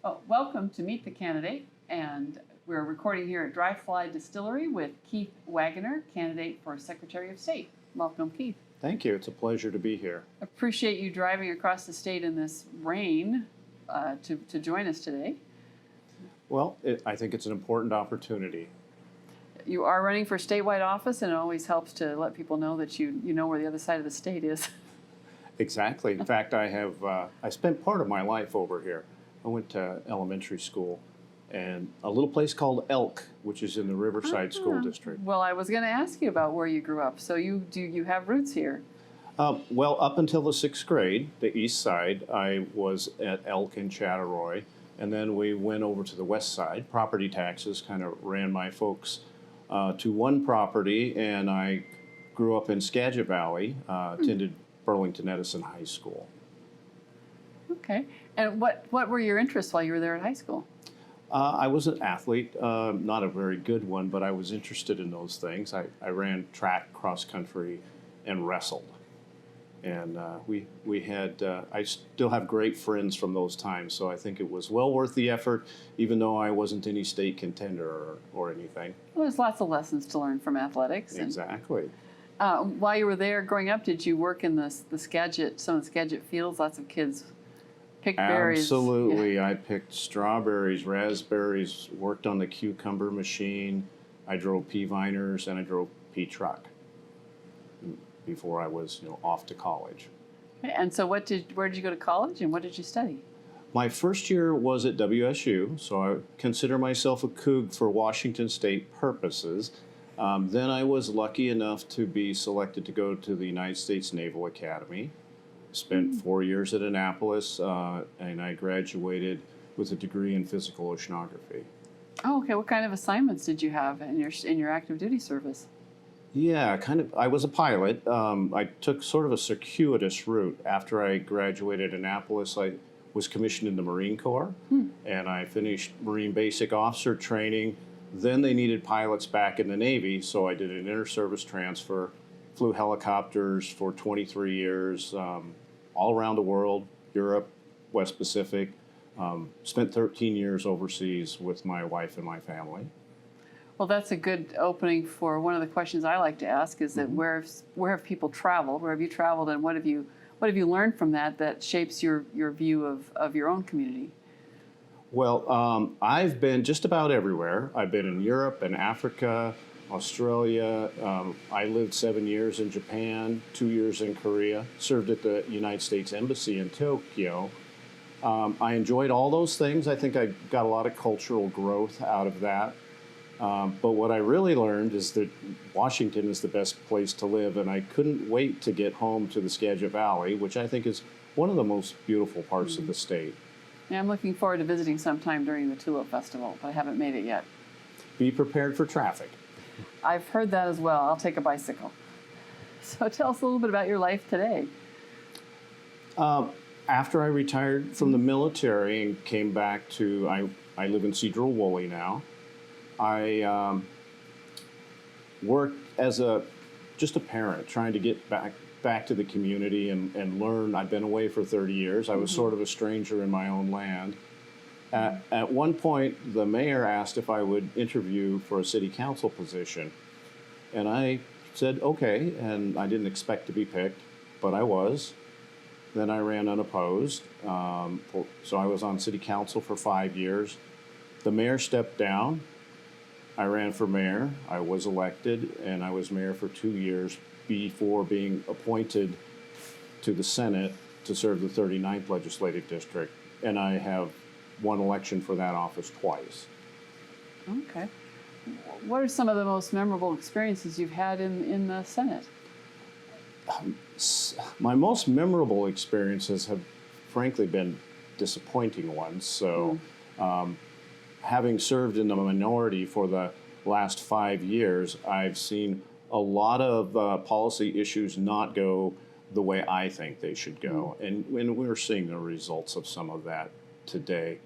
Well, welcome to Meet the Candidate, and we're recording here at Dry Fly Distillery with Keith Wagoner, candidate for Secretary of State. Welcome, Keith. Thank you. It's a pleasure to be here. Appreciate you driving across the state in this rain to join us today. Well, I think it's an important opportunity. You are running for statewide office, and it always helps to let people know that you know where the other side of the state is. Exactly. In fact, I spent part of my life over here. I went to elementary school and a little place called Elk, which is in the Riverside School District. Well, I was going to ask you about where you grew up. So you have roots here? Well, up until the 6th grade, the east side, I was at Elk in Chattaroy, and then we went over to the west side. Property taxes kind of ran my folks to one property, and I grew up in Skagit Valley, attended Burlington Edison High School. Okay. And what were your interests while you were there at high school? I was an athlete, not a very good one, but I was interested in those things. I ran track, cross country, and wrestled. And we had, I still have great friends from those times, so I think it was well worth the effort, even though I wasn't any state contender or anything. Well, there's lots of lessons to learn from athletics. Exactly. While you were there growing up, did you work in some of the Skagit fields? Lots of kids picked berries. Absolutely. Yeah. I picked strawberries, raspberries, worked on the cucumber machine. I drove pea viners and I drove pea truck before I was off to college. Okay. And so where did you go to college and what did you study? My first year was at WSU, so I consider myself a Coug for Washington State purposes. Then I was lucky enough to be selected to go to the United States Naval Academy. Spent 4 years at Annapolis, and I graduated with a degree in physical oceanography. Oh, okay. What kind of assignments did you have in your active duty service? Yeah, I was a pilot. I took sort of a circuitous route. After I graduated Annapolis, I was commissioned in the Marine Corps, and I finished Marine Basic Officer training. Then they needed pilots back in the Navy, so I did an inter-service transfer, flew helicopters for 23 years, all around the world, Europe, West Pacific. Spent 13 years overseas with my wife and my family. Well, that's a good opening for one of the questions I like to ask is that where have people traveled? Where have you traveled, and what have you learned from that shapes your view of your own community? Well, I've been just about everywhere. I've been in Europe and Africa, Australia. I lived 7 years in Japan, 2 years in Korea, served at the United States Embassy in Tokyo. I enjoyed all those things. I think I got a lot of cultural growth out of that. But what I really learned is that Washington is the best place to live, and I couldn't wait to get home to the Skagit Valley, which I think is one of the most beautiful parts of the state. Yeah, I'm looking forward to visiting sometime during the Tulip Festival, but I haven't made it yet. Be prepared for traffic. I've heard that as well. I'll take a bicycle. So tell us a little bit about your life today. After I retired from the military and came back to, I live in Cedral-Woolley now. I worked as just a parent, trying to get back to the community and learn. I've been away for 30 years. I was sort of a stranger in my own land. At one point, the mayor asked if I would interview for a city council position. And I said, okay, and I didn't expect to be picked, but I was. Then I ran unopposed. So I was on city council for 5 years. The mayor stepped down. I ran for mayor. I was elected, and I was mayor for 2 years before being appointed to the Senate to serve the 39th Legislative District. And I have won election for that office twice. Okay. What are some of the most memorable experiences you've had in the Senate? My most memorable experiences have frankly been disappointing ones. So having served in the minority for the last 5 years, I've seen a lot of policy issues not go the way I think they should go. And we're seeing the results of some of that today.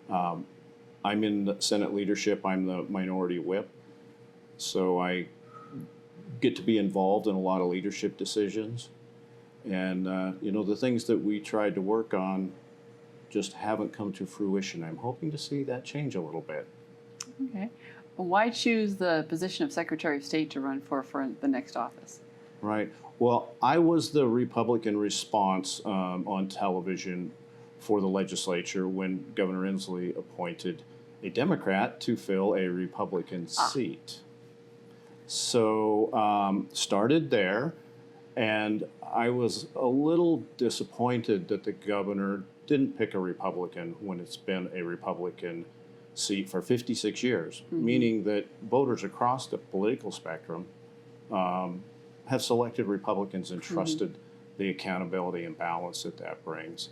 I'm in the Senate leadership. I'm the minority whip. So I get to be involved in a lot of leadership decisions. And, the things that we tried to work on just haven't come to fruition. I'm hoping to see that change a little bit. Okay. Well, why choose the position of Secretary of State to run for the next office? Right. Well, I was the Republican response on television for the legislature when Governor Inslee appointed a Democrat to fill a Republican seat. So started there, and I was a little disappointed that the governor didn't pick a Republican when it's been a Republican seat for 56 years, meaning that voters across the political spectrum have selected Republicans and trusted the accountability and balance that brings.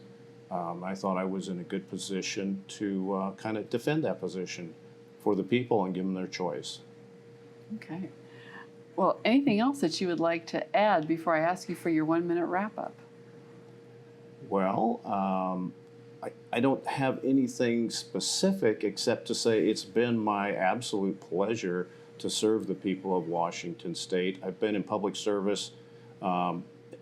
I thought I was in a good position to kind of defend that position for the people and give them their choice. Okay. Well, anything else that you would like to add before I ask you for your 1-minute wrap-up? Well, I don't have anything specific except to say it's been my absolute pleasure to serve the people of Washington State. I've been in public service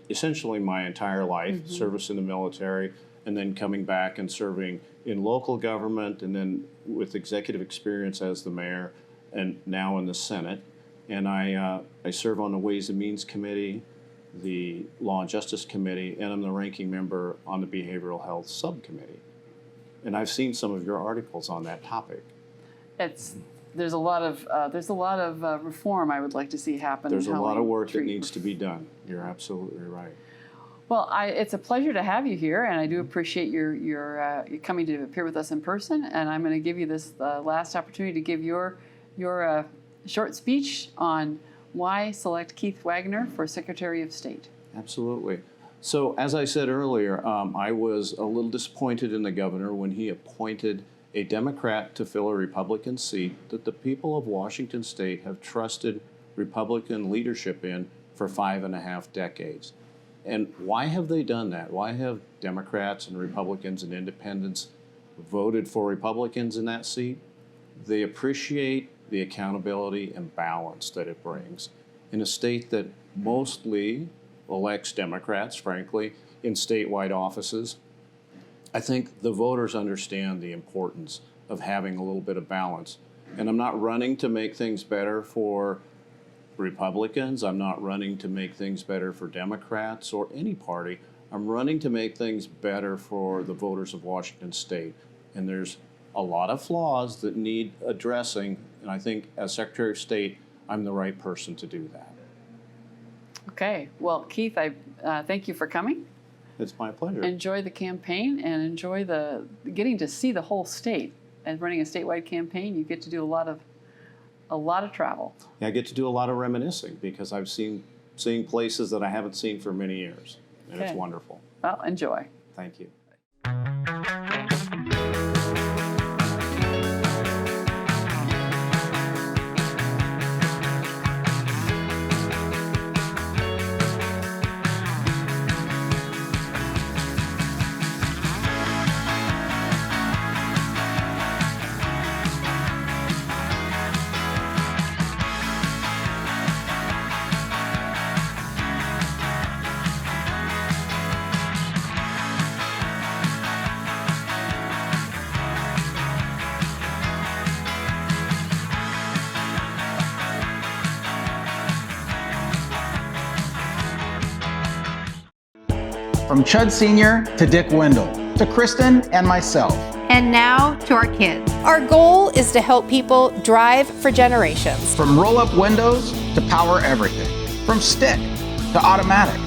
essentially my entire life, service in the military, and then coming back and serving in local government, and then with executive experience as the mayor, and now in the Senate. And I serve on the Ways and Means Committee, the Law and Justice Committee, and I'm the ranking member on the Behavioral Health Subcommittee. And I've seen some of your articles on that topic. There's a lot of reform I would like to see happen. There's a lot of work that needs to be done. You're absolutely right. Well, it's a pleasure to have you here, and I do appreciate your coming to appear with us in person. And I'm going to give you this last opportunity to give your short speech on why select Keith Wagoner for Secretary of State. Absolutely. So, as I said earlier, I was a little disappointed in the governor when he appointed a Democrat to fill a Republican seat that the people of Washington State have trusted Republican leadership in for 5.5 decades. And why have they done that? Why have Democrats and Republicans and independents voted for Republicans in that seat? They appreciate the accountability and balance that it brings in a state that mostly elects Democrats, frankly, in statewide offices. I think the voters understand the importance of having a little bit of balance. And I'm not running to make things better for Republicans. I'm not running to make things better for Democrats or any party. I'm running to make things better for the voters of Washington State. And there's a lot of flaws that need addressing, and I think as Secretary of State, I'm the right person to do that. Okay. Well, Keith, I thank you for coming. It's my pleasure. Enjoy the campaign and enjoy getting to see the whole state. And running a statewide campaign, you get to do a lot of travel. Yeah, I get to do a lot of reminiscing because I've seeing places that I haven't seen for many years, and It's wonderful. Well, enjoy. Thank you. From Chud Sr. to Dick Wendell, to Kristen and myself. And now to our kids. Our goal is to help people drive for generations. From roll-up windows to power everything. From stick to automatic.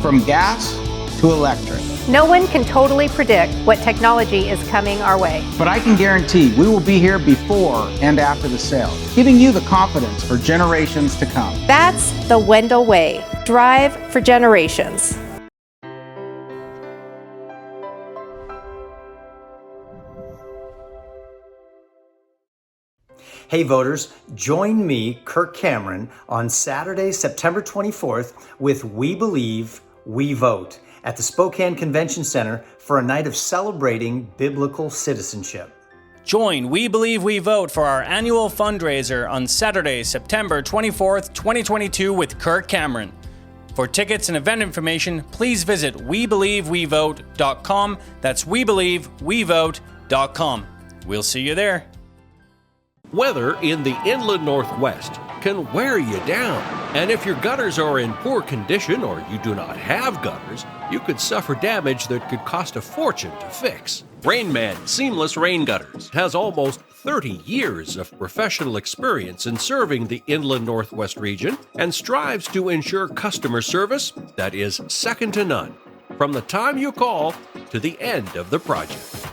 From gas to electric. No one can totally predict what technology is coming our way. But I can guarantee we will be here before and after the sale, giving you the confidence for generations to come. That's the Wendell way. Drive for generations. Hey voters, join me, Kirk Cameron, on Saturday, September 24th with We Believe, We Vote at the Spokane Convention Center for a night of celebrating biblical citizenship. Join We Believe We Vote for our annual fundraiser on Saturday, September 24th, 2022 with Kirk Cameron. For tickets and event information, please visit WeBelieveWeVote.com. That's WeBelieveWeVote.com. We'll see you there. Weather in the inland Northwest can wear you down. And if your gutters are in poor condition or you do not have gutters, you could suffer damage that could cost a fortune to fix. Rainman Seamless Rain Gutters has almost 30 years of professional experience in serving the inland Northwest region and strives to ensure customer service that is second to none from the time you call to the end of the project.